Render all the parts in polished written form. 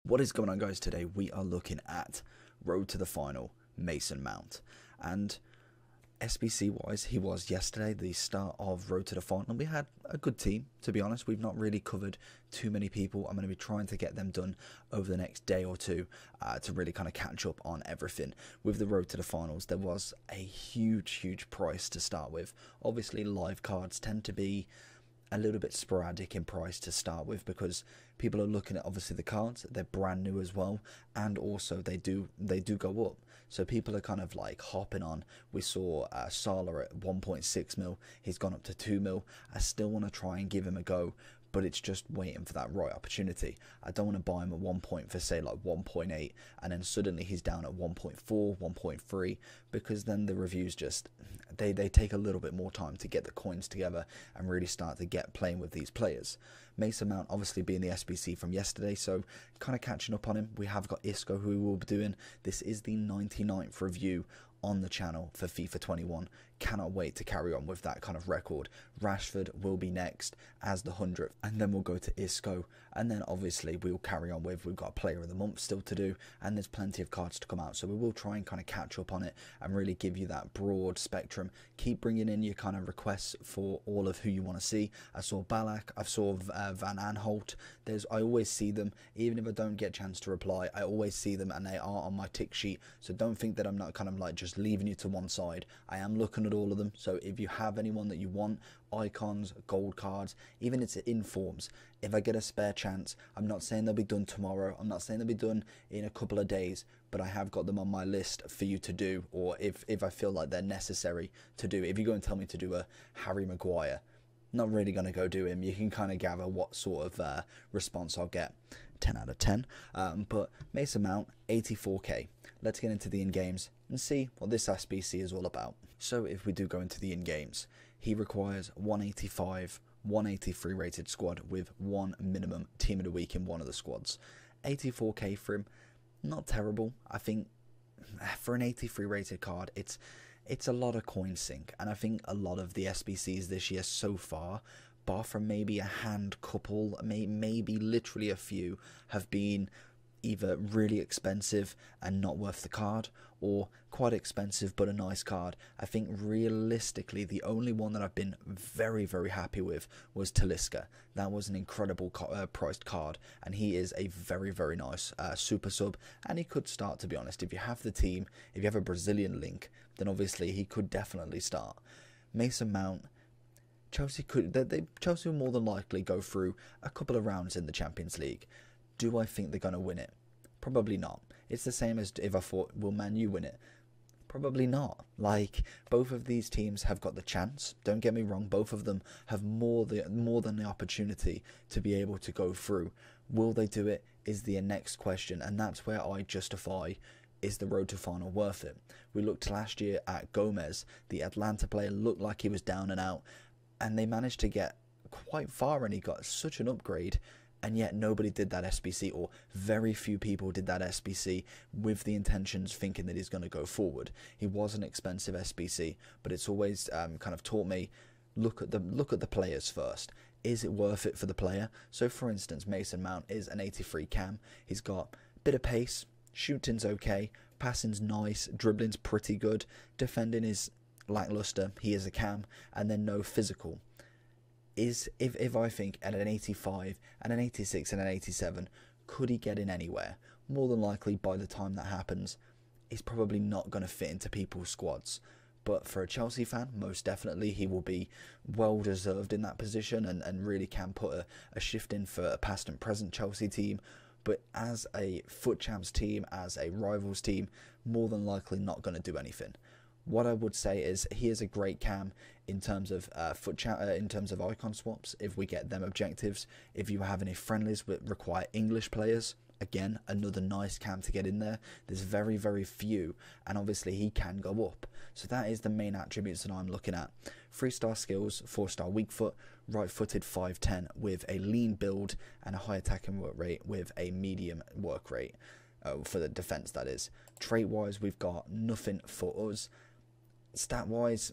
What is going on, guys? Today we are looking at Road to the Final, Mason Mount. And SBC wise, he was yesterday the start of Road to the Final. We had a good team, to be honest. We've not really covered too many people. I'm going to be trying to get them done over the next day or two to really kind of catch up on everything. With the Road to the Finals, there was a huge price to start with. Obviously, live cards tend to be a little bit sporadic in price to start with, because people are looking at obviously the cards, they're brand new as well, and also they do go up, so people are kind of like hopping on. We saw Salah at 1.6 mil, he's gone up to 2 mil. I still want to try and give him a go, but it's just waiting for that right opportunity. I don't want to buy him at 1 point for say like 1.8 and then suddenly he's down at 1.4, 1.3, because then the reviews just they take a little bit more time to get the coins together and really start to get playing with these players. Mason Mount obviously being the SBC from yesterday, so kind of catching up on him. We have got Isco, who we will be doing. This is the 99th review on the channel for FIFA 21. Cannot wait to carry on with that kind of record. Rashford will be next as the 100th, and then we'll go to Isco, and then obviously we'll carry on with, we've got Player of the Month still to do, and there's plenty of cards to come out, so we will try and kind of catch up on it and really give you that broad spectrum. Keep bringing in your kind of requests for all of who you want to see. I saw Ballack, I saw Van Aanholt. I always see them, even if I don't get a chance to reply, I always see them and they are on my tick sheet, so don't think that I'm not kind of like just leaving you to one side. I am looking at all of them, so if you have anyone that you want, icons, gold cards, even it's informs, if I get a spare chance, I'm not saying they'll be done tomorrow, I'm not saying they'll be done in a couple of days, but I have got them on my list for you to do, or if I feel like they're necessary to do. If you go and tell me to do a Harry Maguire, not really going to go do him. You can kind of gather what sort of response I'll get. 10 out of 10. But Mason Mount, 84k. Let's get into the in-games and see what this SBC is all about. So if we do go into the in-games, he requires 185, 183 rated squad with one minimum team of the week in one of the squads. 84k for him, not terrible. I think for an 83 rated card, it's a lot of coin sink, and I think a lot of the SBCs this year so far, bar from maybe a couple, maybe literally a few, have been either really expensive and not worth the card, or quite expensive but a nice card. I think realistically the only one that I've been very happy with was Talisca. That was an incredible priced card, and he is a very nice super sub, and he could start, to be honest. If you have the team, if you have a Brazilian link, then obviously he could definitely start. Mason Mount, Chelsea will more than likely go through a couple of rounds in the Champions League. Do I think they're going to win it? Probably not. It's the same as if I thought, will Man U win it? Probably not. Like, both of these teams have got the chance. Don't get me wrong, both of them have more than the opportunity to be able to go through. Will they do it is the next question, and that's where I justify, is the Road to Final worth it? We looked last year at Gomez, the Atlanta player, looked like he was down and out, and they managed to get quite far, and he got such an upgrade, and yet nobody did that SBC, or very few people did that SBC with the intentions thinking that he's going to go forward. He was an expensive SBC, but it's always kind of taught me, look at the players first. Is it worth it for the player? So for instance, Mason Mount is an 83 cam. He's got a bit of pace, shooting's okay, passing's nice, dribbling's pretty good, defending is lackluster, he is a cam, and then no physical. If I think at an 85, and an 86 and an 87, could he get in anywhere? More than likely by the time that happens, he's probably not going to fit into people's squads. But for a Chelsea fan, most definitely he will be well deserved in that position, and really can put a shift in for a past and present Chelsea team. But as a FUT Champs team, as a rivals team, more than likely not going to do anything. What I would say is he is a great cam in terms of in terms of icon swaps, if we get them objectives. If you have any friendlies that require English players, again, another nice cam to get in there. There's very few, and obviously he can go up. So that is the main attributes that I'm looking at. 3-star skills, 4-star weak foot, right-footed 5'10", with a lean build and a high attacking work rate with a medium work rate, for the defense, that is. Trait-wise, we've got nothing for us. Stat-wise,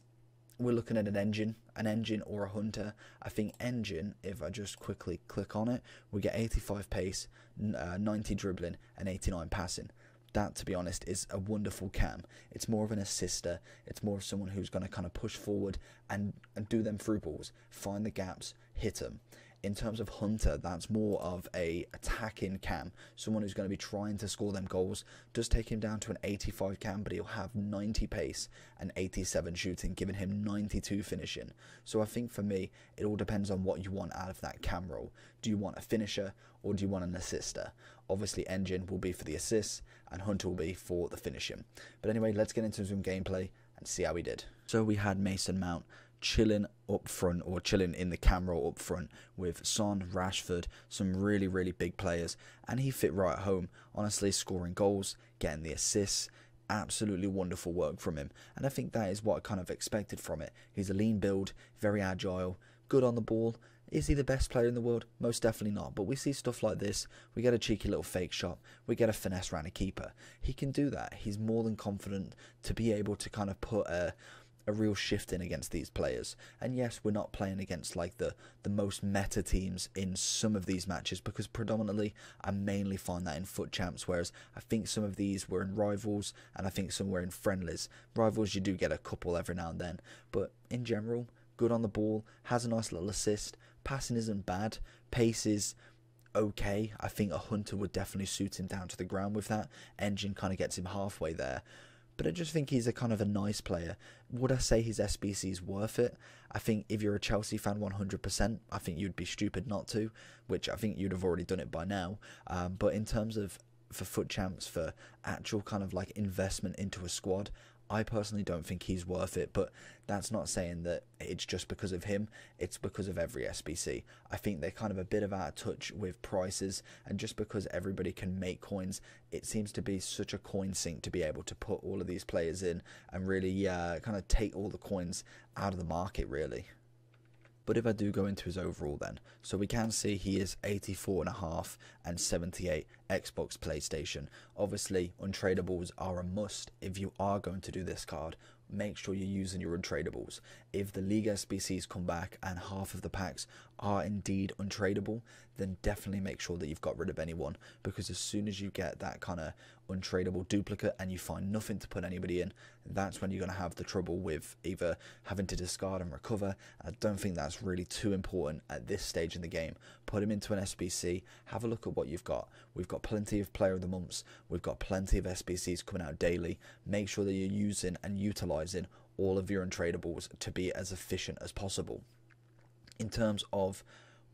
we're looking at an engine or a hunter. I think engine, if I just quickly click on it, we get 85 pace, 90 dribbling, and 89 passing. That, to be honest, is a wonderful cam. It's more of an assister. It's more of someone who's going to kind of push forward and do them through balls, find the gaps, hit them. In terms of hunter, that's more of a attacking cam, someone who's going to be trying to score them goals. Does take him down to an 85 cam, but he'll have 90 pace and 87 shooting, giving him 92 finishing. So I think for me, it all depends on what you want out of that cam role. Do you want a finisher or do you want an assister? Obviously, engine will be for the assists and hunter will be for the finishing. But anyway, let's get into some gameplay and see how we did. So we had Mason Mount chilling up front, or chilling in the cam role up front with Son, Rashford, some really, really big players, and he fit right at home, honestly, scoring goals, getting the assists. Absolutely wonderful work from him, and I think that is what I kind of expected from it. He's a lean build, very agile, good on the ball. Is he the best player in the world? Most definitely not, but we see stuff like this. We get a cheeky little fake shot, we get a finesse around a keeper. He can do that. He's more than confident to be able to kind of put a real shift in against these players. And yes, we're not playing against like the most meta teams in some of these matches, because predominantly I mainly find that in FUT Champs, whereas I think some of these were in Rivals and I think some were in Friendlies. Rivals, you do get a couple every now and then, but in general, good on the ball, has a nice little assist, passing isn't bad, pace is okay. I think a hunter would definitely suit him down to the ground with that. Engine kind of gets him halfway there. But I just think he's a kind of a nice player. Would I say his SBC is worth it? I think if you're a Chelsea fan 100%, I think you'd be stupid not to, which I think you'd have already done it by now. But in terms of for FUT Champs, for actual kind of like investment into a squad, I personally don't think he's worth it, but that's not saying that it's just because of him, it's because of every SBC. I think they're kind of a bit of out of touch with prices, and just because everybody can make coins, it seems to be such a coin sink to be able to put all of these players in and really kind of take all the coins out of the market, really. But if I do go into his overall then, so we can see he is 84.5 and 78 Xbox, PlayStation. Obviously, untradables are a must. If you are going to do this card, make sure you're using your untradables. If the League SBCs come back and half of the packs are indeed untradable, then definitely make sure that you've got rid of anyone, because as soon as you get that kind of untradable duplicate and you find nothing to put anybody in, that's when you're going to have the trouble with either having to discard and recover. I don't think that's really too important at this stage in the game. Put him into an SBC, have a look at what you've got. We've got plenty of player of the months, we've got plenty of SBCs coming out daily. Make sure that you're using and utilising all of your untradables to be as efficient as possible. In terms of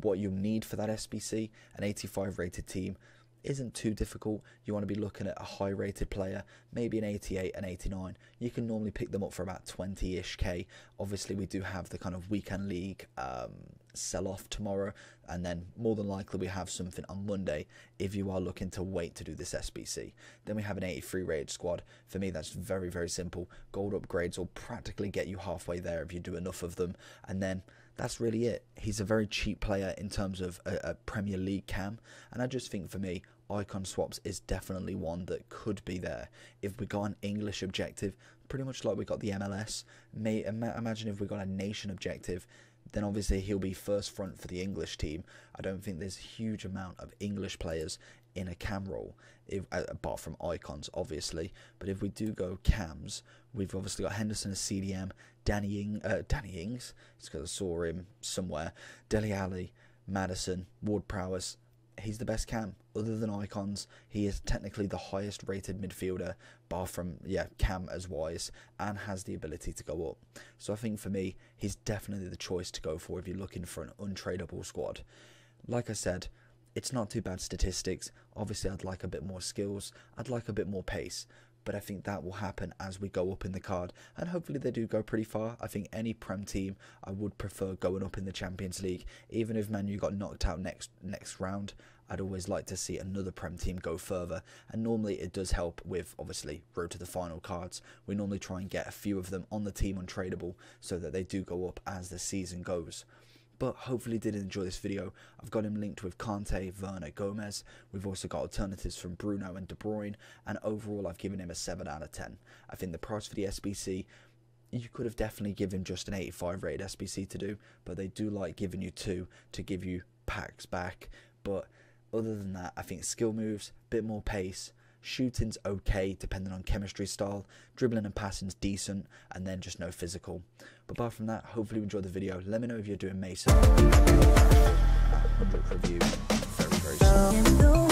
what you need for that SBC, an 85 rated team isn't too difficult. You want to be looking at a high rated player, maybe an 88 and 89. You can normally pick them up for about 20-ish K. Obviously we do have the kind of weekend league sell off tomorrow, and then more than likely we have something on Monday if you are looking to wait to do this SBC. Then we have an 83 rated squad. For me, that's very, very simple. Gold upgrades will practically get you halfway there if you do enough of them, and then that's really it. He's a very cheap player in terms of a Premier League cam, and I just think for me, icon swaps is definitely one that could be there. If we got an English objective, pretty much like we got the MLS, imagine if we got a nation objective, then obviously he'll be first front for the English team. I don't think there's a huge amount of English players in a cam role, apart from icons obviously. But if we do go cams, we've obviously got Henderson as CDM, Danny Ings, it's because I saw him somewhere, Dele Alli, Maddison, Ward-Prowse. He's the best cam. Other than icons, he is technically the highest rated midfielder, bar from cam as wise, and has the ability to go up. So I think for me, he's definitely the choice to go for if you're looking for an untradable squad. Like I said, it's not too bad statistics. Obviously I'd like a bit more skills, I'd like a bit more pace, but I think that will happen as we go up in the card, and hopefully they do go pretty far. I think any Prem team, I would prefer going up in the Champions League. Even if Man U got knocked out next round, I'd always like to see another Prem team go further, and normally it does help with, obviously, road to the final cards. We normally try and get a few of them on the team untradable so that they do go up as the season goes. But hopefully you did enjoy this video. I've got him linked with Kante, Werner, Gomez. We've also got alternatives from Bruno and De Bruyne, and overall I've given him a 7 out of 10. I think the price for the SBC you could have definitely given just an 85 rated SBC to do, but they do like giving you 2 to give you packs back. But other than that, I think skill moves, bit more pace, shooting's okay depending on chemistry style, dribbling and passing's decent, and then just no physical. But apart from that, hopefully you enjoyed the video. Let me know if you're doing Mason. 100th review very, very soon.